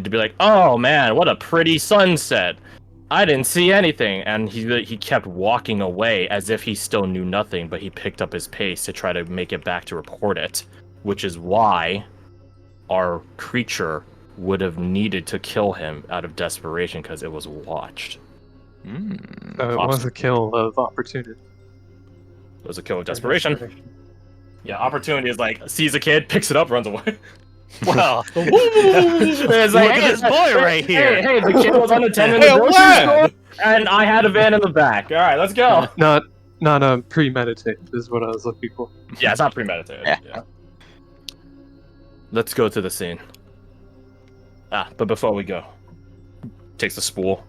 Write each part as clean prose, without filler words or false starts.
to be like, "Oh man, what a pretty sunset! I didn't see anything," and he kept walking away as if he still knew nothing, but he picked up his pace to try to make it back to report it, which is why our creature would have needed to kill him out of desperation because it was watched. So it was a kill of opportunity. It was a kill of desperation. Yeah, opportunity is like sees a kid, picks it up, runs away. Well, It's look at this boy right here. Hey, the kid was unattended in the grocery store, and I had a van in the back. All right, let's go. Not premeditated is what I was looking for. Yeah, it's not premeditated. Yeah. Let's go to the scene. But before we go, takes the spool.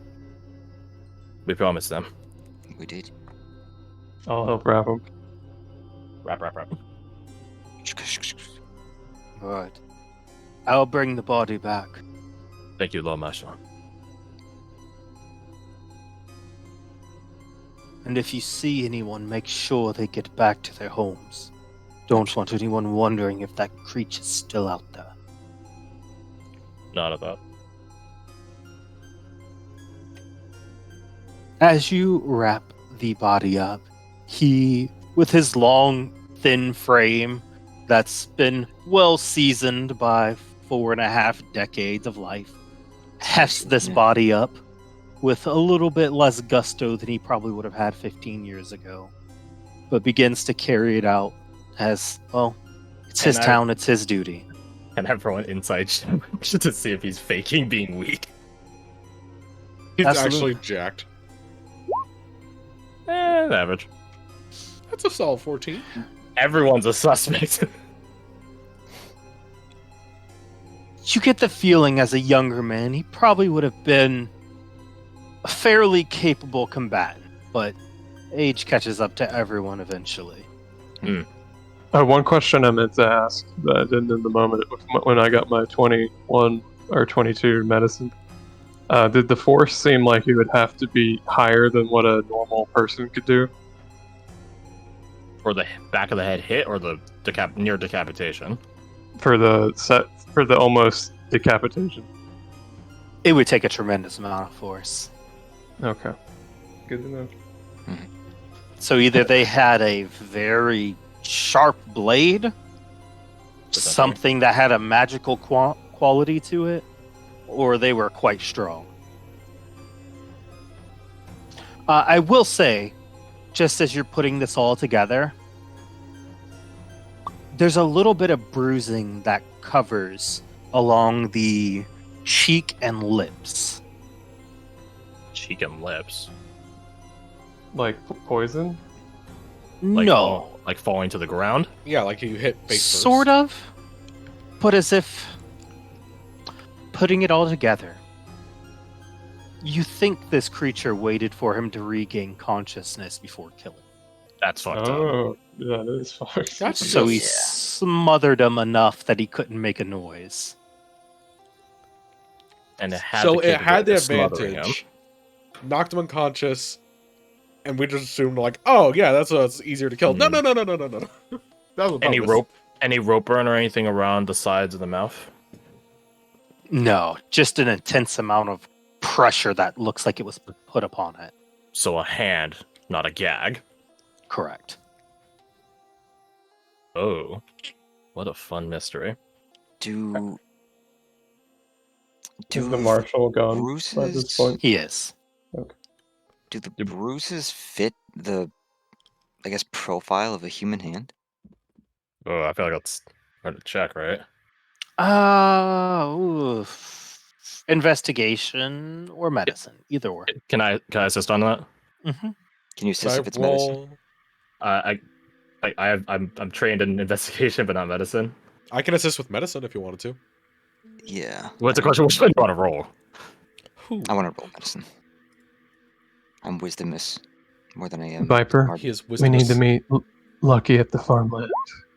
We promised them. We did. I'll help wrap him. Wrap. Right. I'll bring the body back. Thank you, Lord Marshal. And if you see anyone, make sure they get back to their homes. Don't want anyone wondering if that creature's still out there. Not about. As you wrap the body up, he, with his long, thin frame that's been well seasoned by 4.5 decades of life, hefts this body up with a little bit less gusto than he probably would have had 15 years ago, but begins to carry it out as, well, it's his town, it's his duty. And everyone inside to see if he's faking being weak. He's Absolutely. actually jacked. Average. That's a solid 14. Everyone's a suspect. You get the feeling as a younger man, he probably would have been a fairly capable combatant, but age catches up to everyone eventually. One question I meant to ask that I didn't in the moment when I got my 21 or 22 medicine. Did the force seem like it would have to be higher than what a normal person could do? Or the back of the head hit, or the near decapitation? For the almost decapitation. It would take a tremendous amount of force. Okay. Good to know. So either they had a very sharp blade, something that had a magical quality to it, or they were quite strong. I will say, just as you're putting this all together, there's a little bit of bruising that covers along the cheek and lips. Cheek and lips? Like poison? No. Like falling to the ground? Yeah, like you hit face first. Sort of. But as if putting it all together, you think this creature waited for him to regain consciousness before killing. That's fucked up. Oh, that is fucked up. So he smothered him enough that he couldn't make a noise. And it had So the it had the capability of smothering advantage. Knocked him unconscious, and we just assumed like, oh yeah, that's easier to kill. No. That was Any rope burn or anything around the sides of the mouth? No, just an intense amount of pressure that looks like it was put upon it. So a hand, not a gag. Correct. Oh, what a fun mystery. Do Is the marshal gone by bruises- this point? He is. do the bruises fit the, I guess, profile of a human hand? Oh, I feel like that's hard to check, right? Investigation or medicine, either or. Can I assist on that? Mm-hmm. Can you assist if it's medicine? I'm trained in investigation, but not medicine. I can assist with medicine if you wanted to. Yeah. What's the question? Which one do you want to roll? I want to roll medicine. I'm wisdomous more than I am. Viper, He is we need to meet Lucky at the farmland.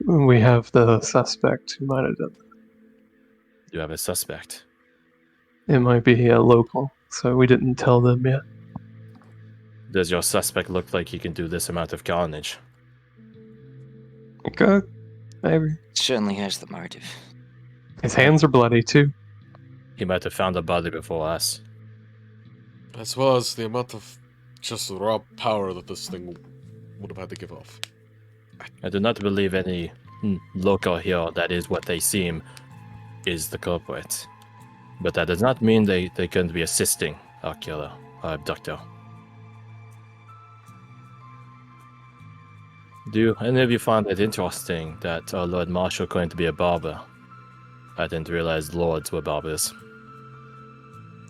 We have the suspect who might have done that. You have a suspect. It might be a local, so we didn't tell them yet. Does your suspect look like he can do this amount of carnage? Okay, maybe. Certainly has the motive. His hands are bloody too. He might have found the body before us. As well as the amount of just raw power that this thing would have had to give off. I do not believe any local here that is what they seem is the culprit. But that does not mean they couldn't be assisting our killer, our abductor. Do any of you find it interesting that our Lord Marshal claimed to be a barber? I didn't realize lords were barbers.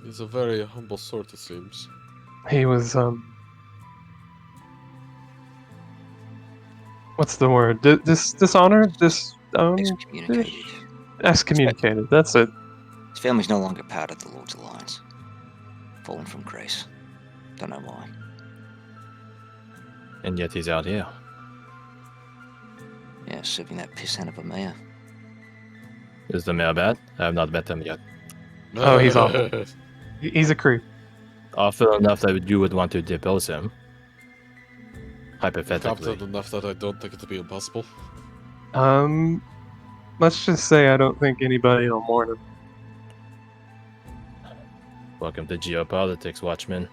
He's a very humble sort, it seems. He was what's the word? Dishonored? Excommunicated. Excommunicated. That's it. His family's no longer part of the Lord's Alliance. Fallen from grace. Don't know why. And yet he's out here. Yeah, serving that pissant of a mayor. Is the mayor bad? I have not met him yet. Oh, he's awful. He's a creep. Awful enough that you would want to depose him. Hypothetically. Confident enough that I don't think it to be impossible. Let's just say I don't think anybody will mourn him. Welcome to geopolitics, Watchman.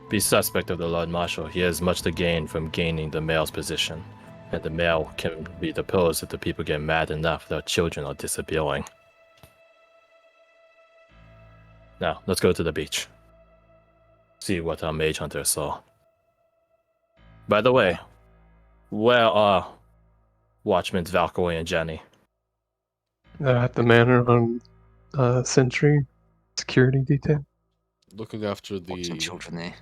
Be suspect of the Lord Marshal. He has much to gain from gaining the mayor's position. And the mayor can be deposed if the people get mad enough their children are disappearing. Now, let's go to the beach. See what our mage hunter saw. By the way, where are Watchmen's Valkyrie and Jenny? They're at the manor on Sentry security detail. Looking after the Watching children there.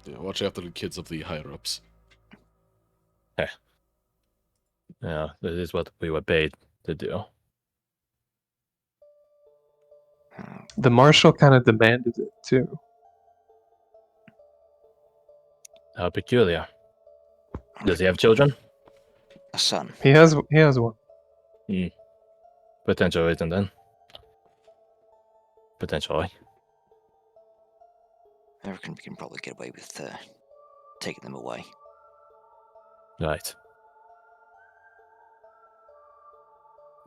yeah, watching after the kids of the higher ups. Yeah, that is what we were paid to do. The marshal kind of demanded it too. How peculiar. Does he have children? A son. He has one. Potential reason then. Potentially. I reckon we can probably get away with taking them away. Right.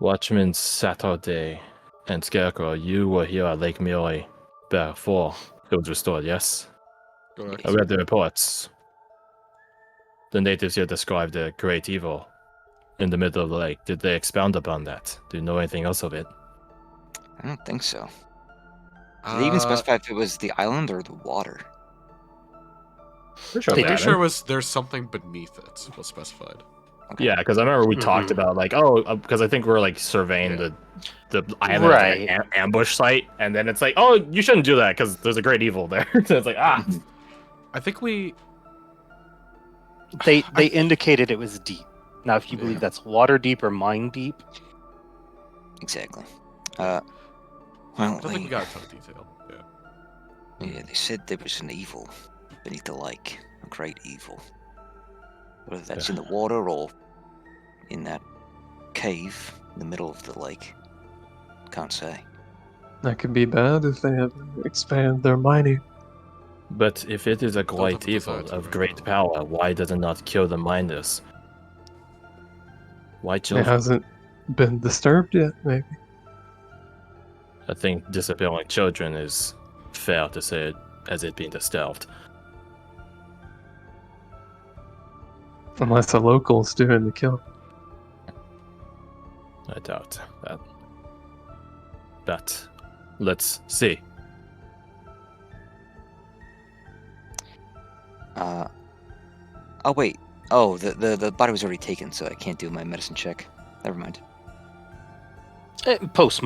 Watchman Saturday and Scarecrow, you were here at Lake Murray before it was restored, yes? Correct. I read the reports. The natives here described a great evil in the middle of the lake. Did they expound upon that? Do you know anything else of it? I don't think so. Did they even specify if it was the island or the water? Pretty I'm pretty about sure it. it was there's something beneath it was specified. Okay. Yeah, because I remember we talked about like, because I think we're like surveying Yeah. the island Right. ambush site, and then it's like, oh, you shouldn't do that because there's a great evil there. So it's like, I think we They indicated it was deep. Now, if you Yeah. believe that's water deep or mine deep, Exactly. I Well, don't think we got a ton of detail. Yeah. yeah, they said there was an evil beneath the lake. A great evil. Whether that's in the water or in that cave in the middle of the lake. Can't say. That could be bad if they have to expand their mining. but if it is a have great to evil decide to of right great now. power, why does it not kill the miners? Why It children? hasn't been disturbed yet, maybe. I think disappearing children is fair to say it as it being disturbed. Unless a local's doing the kill. I doubt that. But let's see. Oh wait. Oh, the body was already taken, so I can't do my medicine check. Never mind. post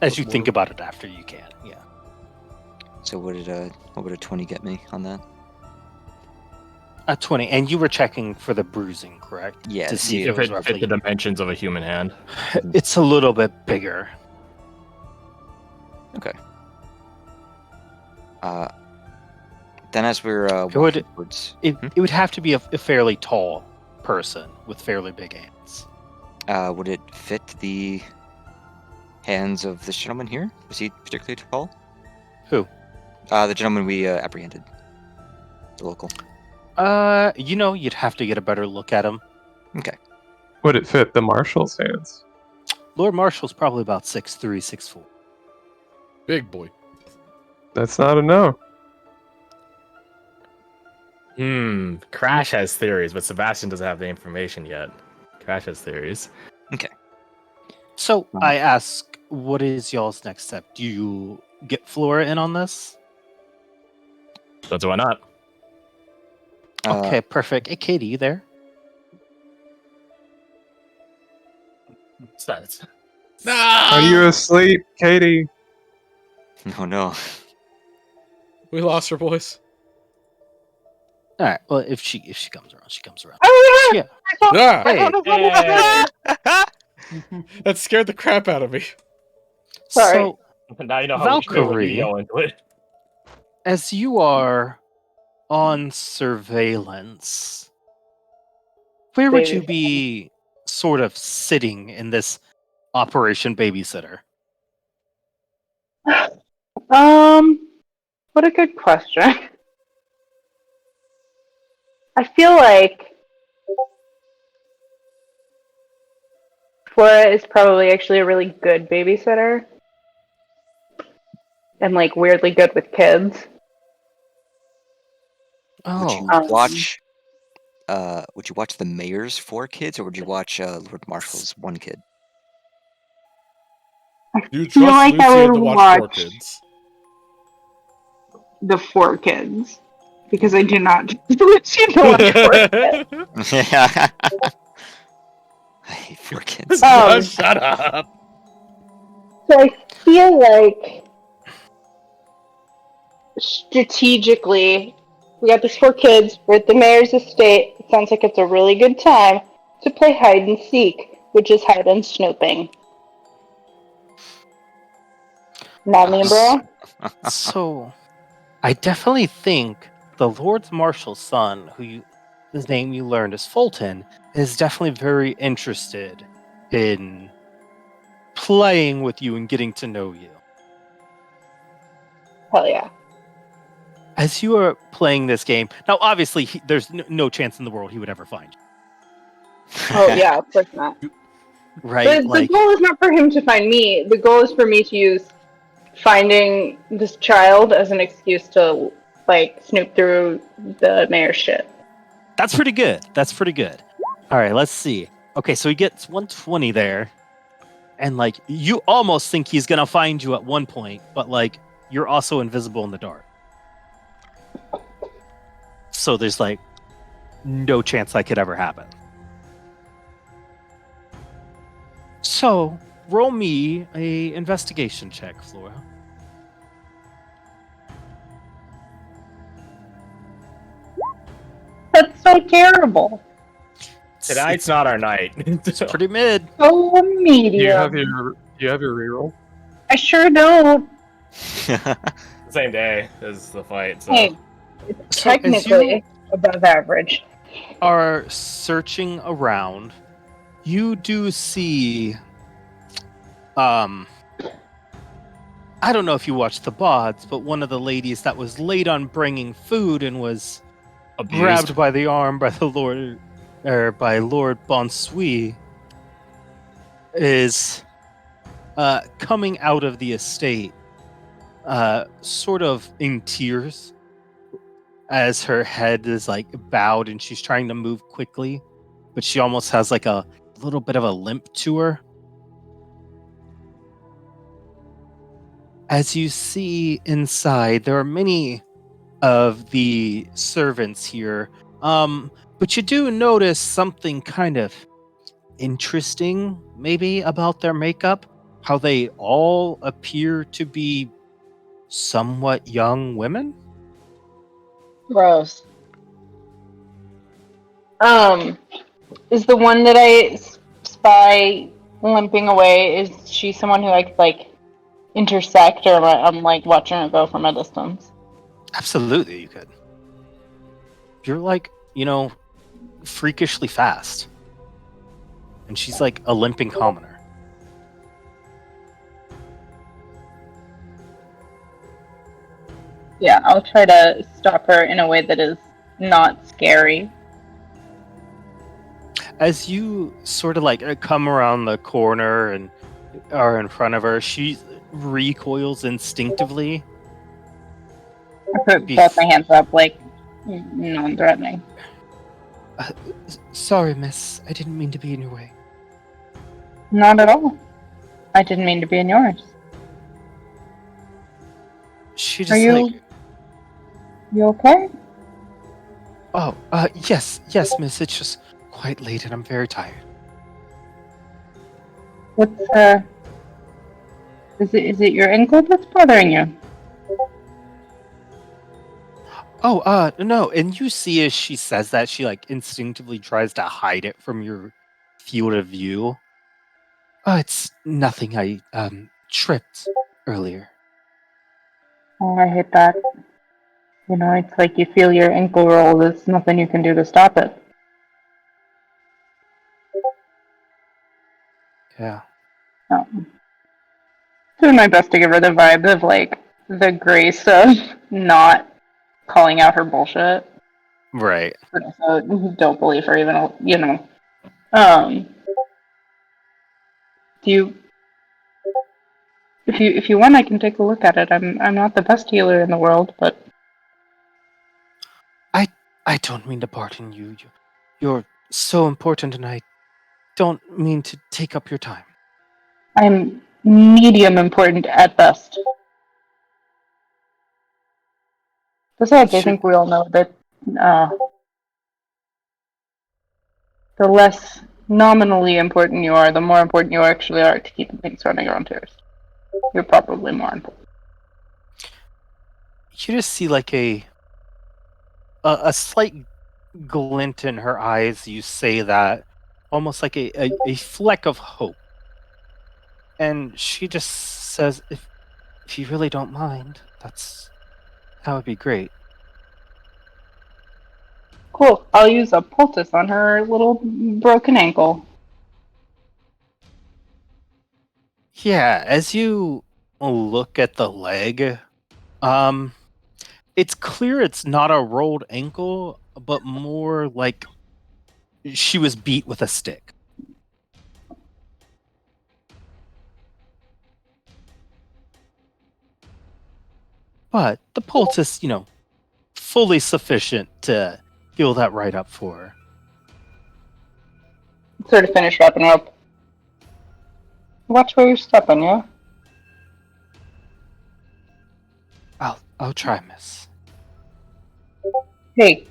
as you think Post-mortem. about it after you can. Yeah. So what would a 20 get me on that? 20, and you were checking for the bruising, correct? Yeah, To see yeah. if If it was it fit roughly. the dimensions of a human hand. It's a little bit bigger. Okay. Then as we're would- walking towards, It would have to be a fairly tall person with fairly big hands. would it fit the hands of this gentleman here? Was he particularly tall? Who? The gentleman we apprehended. The local. You'd have to get a better look at him. Okay. Would it fit the marshal's hands? Lord Marshall's probably about 6'3", 6'4". Big boy. That's not a no. Crash has theories, but Sebastian doesn't have the information yet. Crash has theories. So I ask, what is y'all's next step? Do you get Flora in on this? That's why not. Okay, perfect. Hey, Katie, you there? No! Are you asleep, Katie? Oh no. We lost her, boys. All right. Well, if she comes around, she comes around. Oh, Yeah. Yeah! Hey. That scared the crap out of me. Sorry. So Now you know how we feel when you Valkyrie, go into it. as you are on surveillance, where would you be sort of sitting in this Operation Babysitter? What a good question. I feel like Flora is probably actually a really good babysitter. And like weirdly good with kids. Would you Oh, watch? Would you watch the mayor's 4 kids, or would you watch Lord Marshall's 1 kid? You feel trust like I Lucian would to watch watch 4 kids. the 4 kids. Because I do not trust Lucian to watch 4 kids. I hate 4 kids. Shut up. So I feel like strategically, we got these 4 kids. We're at the mayor's estate. It sounds like it's a really good time to play hide and seek, which is hide and snooping. Not me, bro. so I definitely think the Lord Marshal's son, his name you learned is Fulton, is definitely very interested in playing with you and getting to know you. Hell yeah. As you are playing this game, now obviously there's no chance in the world he would ever find you, Oh yeah, of course not. right? The goal is not for him to find me. The goal is for me to use finding this child as an excuse to like snoop through the mayor's shit. That's pretty good. All right, let's see. Okay, so he gets 120 there, and like you almost think he's gonna find you at one point, but like you're also invisible in the dark, so there's like no chance that could ever happen. So roll me a investigation check, Flora. That's so terrible. Tonight's not our night. It's pretty mid. So medium. Do you have your reroll? I sure don't. Same day as the fight. So. Hey, it's So as technically above average. Are searching around, you do see I don't know if you watched the bods, but one of the ladies that was late on bringing food and was Abused. grabbed by the arm by the Lord by Lord Bonsui is coming out of the estate sort of in tears as her head is like bowed and she's trying to move quickly, but she almost has like a little bit of a limp to her. As you see inside, there are many of the servants here, but you do notice something kind of interesting, maybe, about their makeup. How they all appear to be somewhat young women. Gross. Is the one that I spy limping away, is she someone who I could, like, intersect, or I'm, like, watching her go from a distance? Absolutely, you could. You're like, freakishly fast. And she's like a limping commoner. Yeah, I'll try to stop her in a way that is not scary. As you sort of like come around the corner and are in front of her, she recoils instinctively. I put both my hands up, like, non-threatening. Sorry, miss. I didn't mean to be in your way. Not at all. I didn't mean to be in yours. She Are just you... like, You okay? oh, yes, miss. It's just quite late and I'm very tired. What's, Is it your ankle that's bothering you? Oh, no. And you see as she says that, she like instinctively tries to hide it from your field of view. Oh, it's nothing. I, tripped earlier. Oh, I hate that. You know, it's like you feel your ankle roll, there's nothing you can do to stop it. Yeah. Doing my best to give her the vibe of, like, the grace of not calling out her bullshit. Right. But also don't believe her even, you know. Do you... If you want, I can take a look at it. I'm not the best healer in the world, but I don't mean to pardon you. You're so important and I don't mean to take up your time. I'm medium important at best. Besides, I Should- think we all know that the less nominally important you are, the more important you actually are to keeping things running around here. You're probably more important. You just see like a slight glint in her eyes. You say that, almost like a fleck of hope. And she just says, if you really don't mind, that would be great. Cool. I'll use a poultice on her little broken ankle. Yeah, as you look at the leg, it's clear it's not a rolled ankle, but more like she was beat with a stick. But the poultice, fully sufficient to heal that right up for her. Sort of finish wrapping her up. Watch where you're stepping, yeah? I'll try, miss. Hey.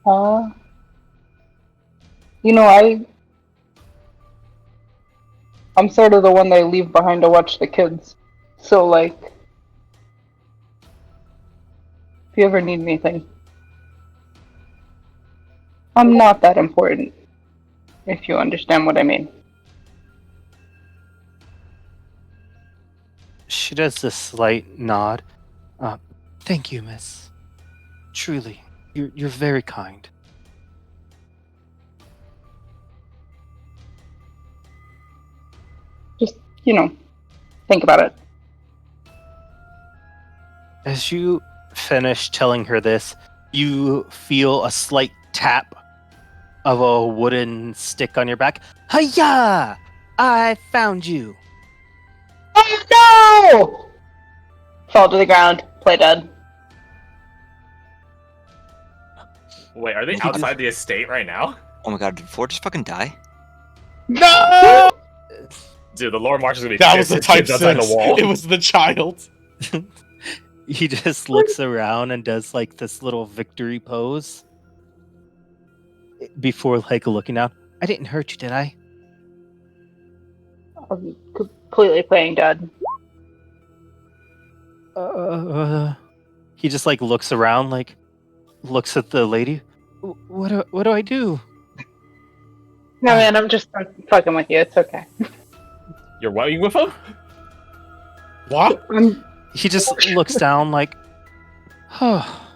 You know, I'm sort of the one they leave behind to watch the kids. So, like, if you ever need anything, I'm not that important, if you understand what I mean. She does this slight nod. Thank you, miss. Truly, you're very kind. Just, think about it. As you finish telling her this, you feel a slight tap of a wooden stick on your back. Hiya! I found you. Oh no! Fall to the ground, play dead. Wait, are they He just- outside the estate right now? Oh my god, did Ford just fucking die? No! Dude, the Lord March is gonna be That pissed. was the His type kid's outside 6. the wall. It was the child. He just looks around and does like this little victory pose before like looking out. I didn't hurt you, did I? I'm completely playing dead. He just like looks around, like looks at the lady. What do I do? No, man, I'm fucking with you. It's okay. You're what with him? What? He just looks down like, oh,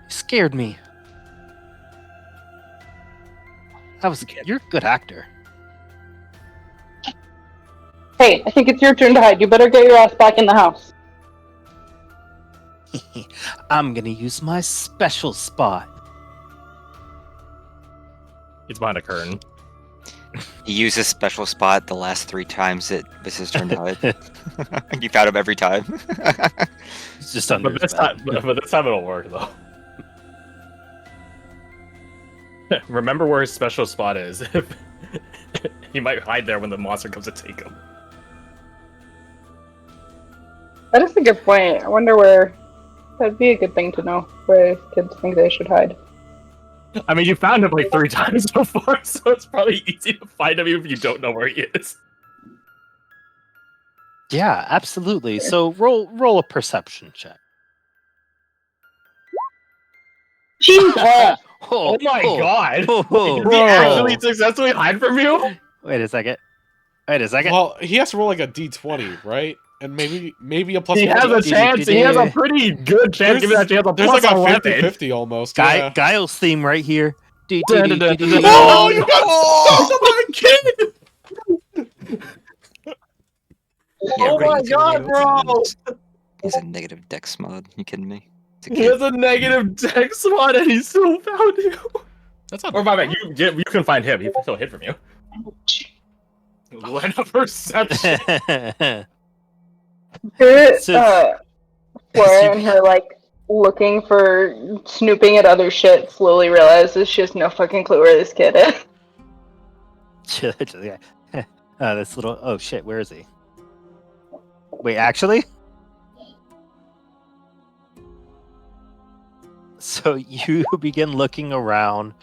you scared me. You're a good actor. Hey, I think it's your turn to hide. You better get your ass back in the house. I'm gonna use my special spot. He's behind a curtain. He used his special spot the last 3 times that Mrs. turned out. You found him every time. It's just under But his this bed. time, but this time it'll work though. Remember where his special spot is. He might hide there when the monster comes to take him. That is a good point. I wonder where. That'd be a good thing to know where kids think they should hide. I mean, you found him like 3 times before, so it's probably easy to find him even if you don't know where he is. Yeah, absolutely. So roll a perception check. Jesus! Oh my god! Oh, Did he actually successfully hide from you? Wait a second. Well, he has to roll like a d20, right? And maybe a plus He one. has a chance. He has a pretty good chance. Give me that chance. A There's plus like a 11. 50-50 almost. Guy, Yeah. Guile's theme right here. Oh, you got stuck by a kid! Oh my god, bro! He's a negative dex mod. You kidding me? It's a He kid. has a negative dex mod and he still found you. That's not Or my bad, you can find him. He still hid from you. Line of perception. Flora and her like looking for snooping at other shit slowly realizes she has no fucking clue where this kid is. This little. Oh shit! Where is he? Wait, actually. So you begin looking around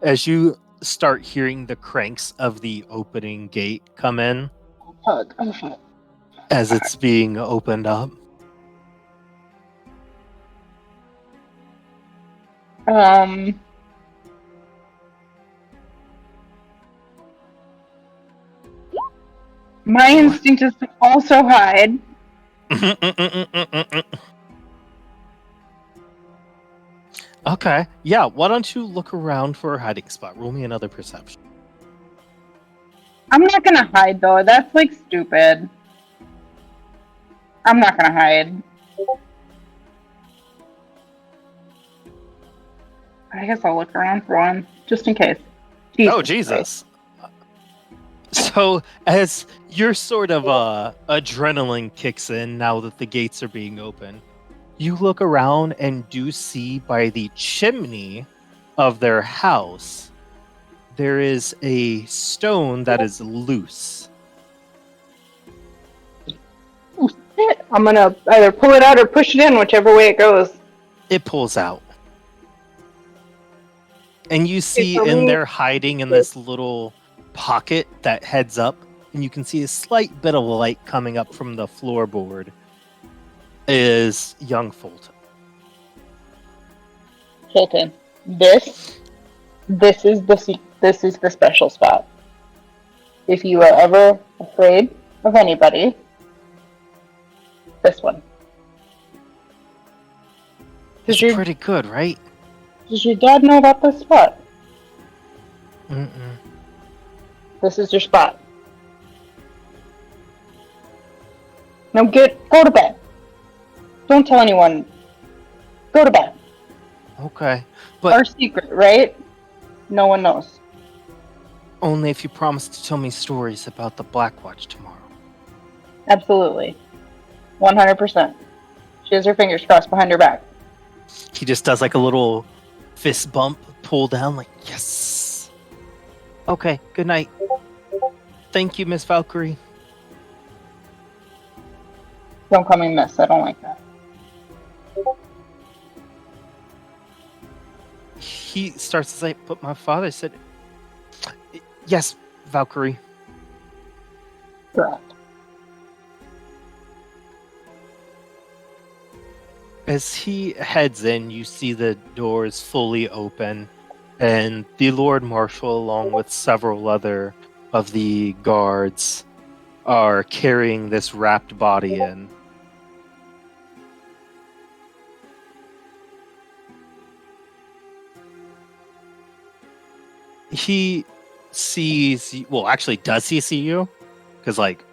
as you start hearing the cranks of the opening gate come in Fuck. Oh fuck. as it's being opened up. My instinct is to also hide. Okay, yeah. Why don't you look around for a hiding spot? Roll me another perception. I'm not gonna hide though. That's like stupid. I'm not gonna hide. I guess I'll look around for one, just in case. Oh Jesus! So as your sort of adrenaline kicks in now that the gates are being opened, you look around and do see by the chimney of their house there is a stone that is loose. Oh, shit. I'm gonna either pull it out or push it in, whichever way it goes. It pulls out. And you see for in me- there hiding in this little pocket that heads up, and you can see a slight bit of light coming up from the floorboard, is young Fulton. Fulton, this is the special spot. If you are ever afraid of anybody, this one. It's Does pretty good, right? your dad know about this spot? Mm-mm. This is your spot. Now go to bed. Don't tell anyone. Go to bed. Okay, but Our secret, right? No one knows. only if you promise to tell me stories about the Black Watch tomorrow. Absolutely. 100%. She has her fingers crossed behind her back. He just does like a little fist bump, pull down, like, yes. Okay, good night. Thank you, Miss Valkyrie. Don't call me miss. I don't like that. He starts to say, but my father said, yes, Valkyrie. Correct. As he heads in, you see the doors fully open, and the Lord Marshal, along with several other of the guards, are carrying this wrapped body in. He sees, well, actually, does he see you? Because, like,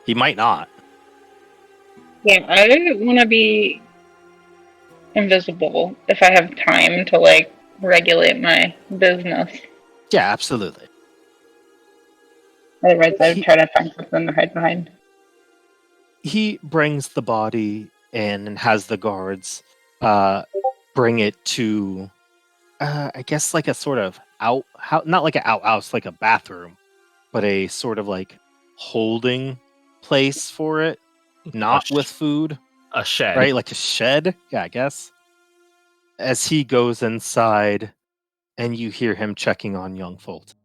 he might not. Yeah, I want to be invisible if I have time to, like, regulate my business. Yeah, absolutely. Otherwise, I would try to find something to hide behind. He brings the body in and has the guards bring it to, I guess, like a sort of not like an outhouse, like a bathroom, but a sort of like holding place for it, not with food, A shed. right? Like a shed, yeah, I guess. As he goes inside, and you hear him checking on young Fulton.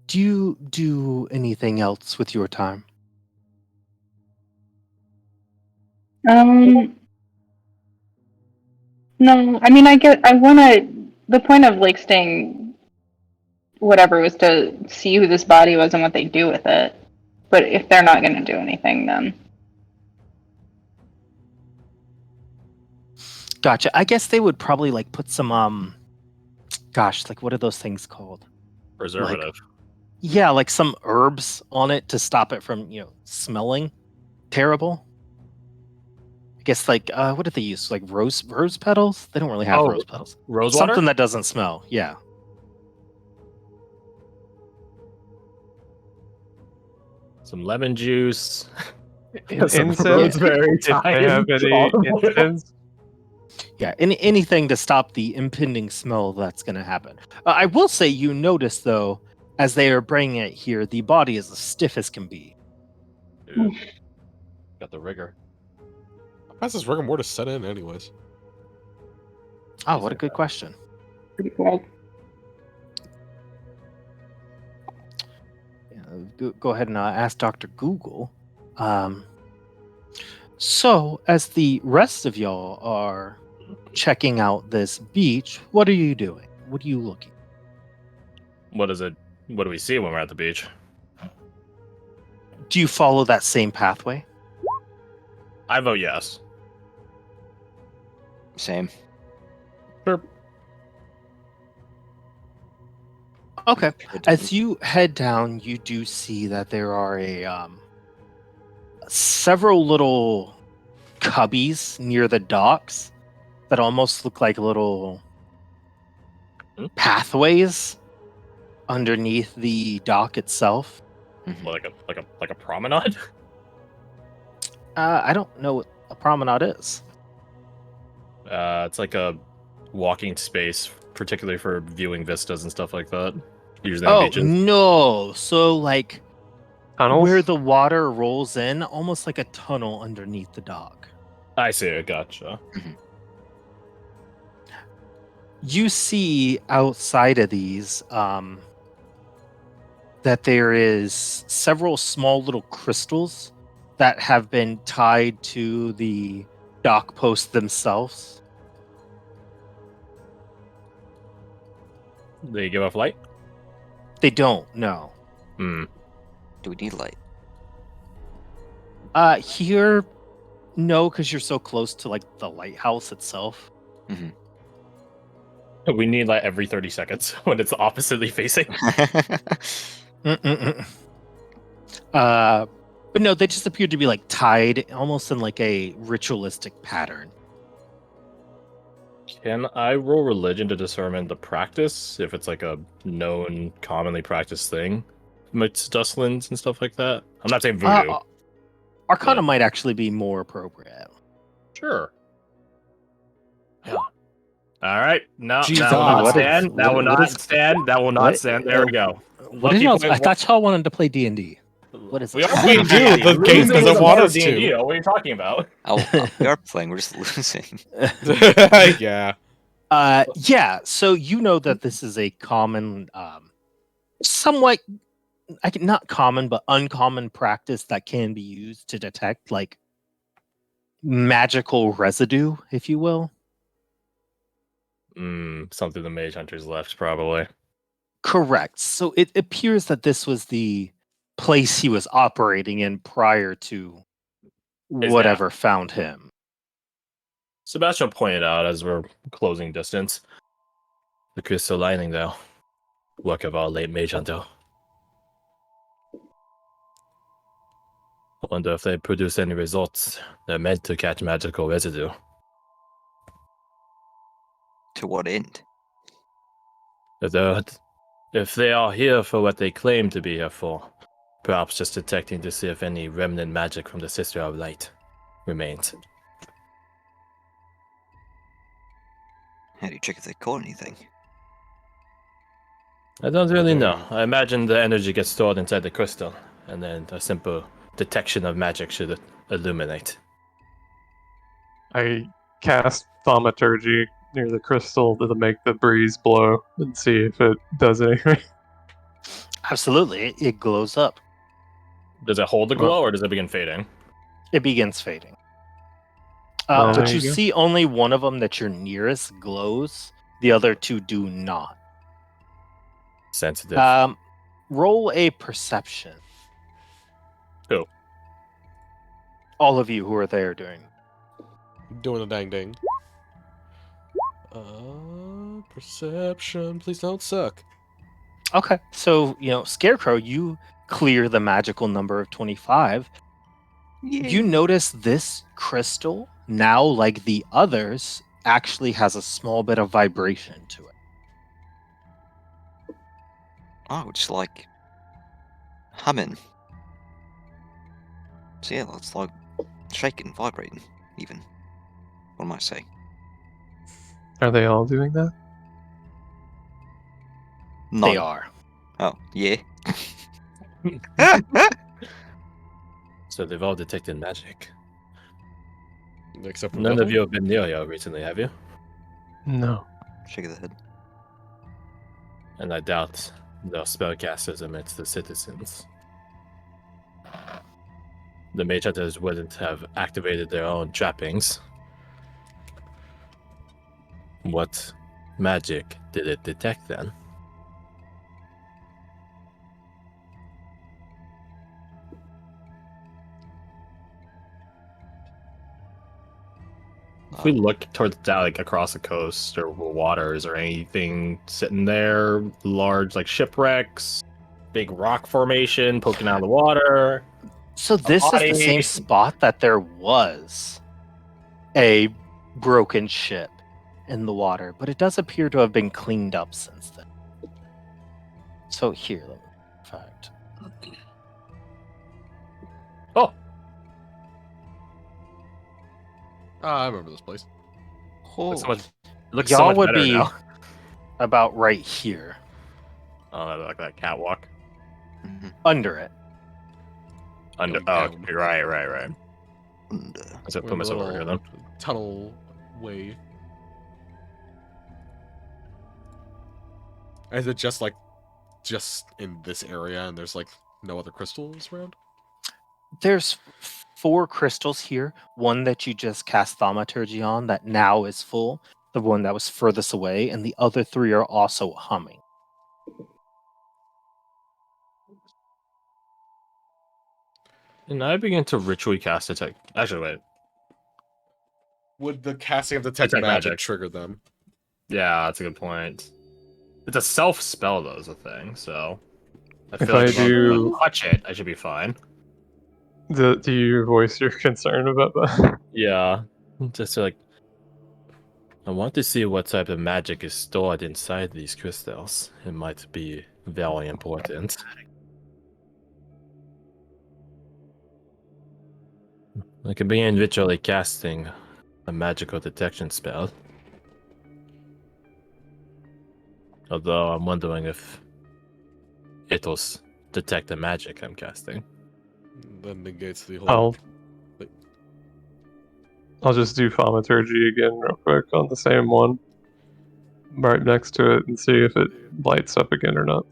Do you do anything else with your time? No, I mean, the point of like staying, whatever, was to see who this body was and what they do with it. But if they're not going to do anything, then Gotcha. I guess they would probably like put some gosh, like what are those things called? Preservative. Yeah, like some herbs on it to stop it from, smelling terrible. I guess like what did they use? Like rose petals? They don't really have rose petals. Rose water? Something that doesn't smell. Yeah. Some lemon juice. Some Incense? rosemary If they have any incense? Yeah, anything to stop the impending smell that's going to happen. I will say you notice, though, as they are bringing it here, the body is as stiff as can be. Ooh. Got the rigor. How fast does rigor mortis set in, anyways? Oh, what a good question. pretty cool. Yeah, go ahead and ask Dr. Google. So, as the rest of y'all are checking out this beach, what are you doing? What are you looking? What is it? What do we see when we're at the beach? Do you follow that same pathway? I vote yes. Same. Sure. Okay. As you head down, you do see that there are several little cubbies near the docks that almost look like little pathways underneath the dock itself. Mhm. Like a promenade. I don't know what a promenade is. It's like a walking space, particularly for viewing vistas and stuff like that. Usually on beaches. No! So like Tunnels? where the water rolls in, almost like a tunnel underneath the dock. I see it. Gotcha. You see outside of these that there is several small little crystals that have been tied to the dock posts themselves. They give off light. They don't, no. Hmm. Do we need light? Here, no, because you're so close to like the lighthouse itself. We need light every 30 seconds when it's oppositely facing. But no, they just appear to be like tied almost in like a ritualistic pattern. Can I roll religion to determine the practice if it's like a known, commonly practiced thing amidst dustlands and stuff like that? I'm not saying voodoo. Arcana Yeah. might actually be more appropriate. Sure. Yeah. All right. No, Jesus, that will not what stand. is- That will what not is- stand. That will not what- stand. There we go. What did y'all? I thought y'all wanted to play D&D. What is We it? are We playing do, D&D. the We're game losing doesn't the want war us D&D. to. What are you talking about? We are playing, we're just losing. Yeah. Yeah, so you know that this is a common, somewhat, not common, but uncommon practice that can be used to detect, like, magical residue, if you will. Something the mage hunters left, probably. Correct. So it appears that this was the place he was operating in prior to whatever found him. Sebastian pointed out as we're closing distance. The crystal lining, though. Work of our late mage hunter. I wonder if they produce any results. They're meant to catch magical residue. To what end? If they are here for what they claim to be here for, perhaps just detecting to see if any remnant magic from the Sister of Light remains. How do you check if they caught anything? I don't really know. Okay. I imagine the energy gets stored inside the crystal, and then a simple detection of magic should illuminate. I cast thaumaturgy near the crystal to make the breeze blow and see if it does anything. Absolutely, it glows up. Does it hold the glow, or does it begin fading? It begins fading. Well, But there you you go. see only one of them that you're nearest glows. The other two do not. Sensitive. Roll a perception. Who? All of you who are there during. Doing the dang ding. Perception. Please don't suck. Okay, so Scarecrow, you clear the magical number of 25. You notice this crystal now, like the others, actually has a small bit of vibration to it. Oh, it's like humming. So yeah, it's like shaking, vibrating, even. What am I saying? Are they all doing that? No. They are. Oh, yeah. So they've all detected magic. Except for None of Bethel. you have been near here recently, have you? No. Shake of the head. And I doubt there are spellcasters amidst the citizens. The mage hunters wouldn't have activated their own trappings. What magic did it detect then? If we look towards that, like across the coast or waters or anything sitting there, large like shipwrecks, big rock formation poking out of the water. So this is the body. same spot that there was a broken ship in the water, but it does appear to have been cleaned up since then. So here, let me, in fact. Oh, I remember this place. looks so much, it looks Y'all so much would better be now. about right here, Oh, like that catwalk. Mm-hmm. under it. Under. Going Oh, down. right. And, Let's put We're in myself the over here little then. tunnel way. Is it just in this area and there's like no other crystals around? There's 4 crystals here. One that you just cast thaumaturgy on that now is full. The one that was furthest away, and the other 3 are also humming. And I begin to ritually cast detect. Actually, wait. Would the casting of detect Detect magic magic. trigger them? Yeah, that's a good point. It's a self spell though, is a thing. So I If feel like I if I'm do- gonna touch it, I should be fine. Do you voice your concern about that? Yeah, just like I want to see what type of magic is stored inside these crystals. It might be very important. I could begin ritually casting a magical detection spell. Although I'm wondering if it'll detect the magic I'm casting. Then negates the whole. I'll just do thaumaturgy again real quick on the same one, right next to it, and see if it lights up again or not.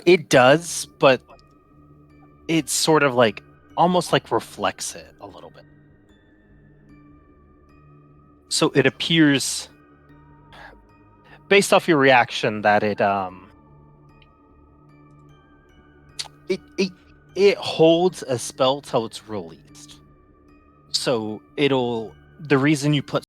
It does, but it's sort of like almost like reflects it a little bit. So it appears, based off your reaction, that it holds a spell till it's released. So the reason you put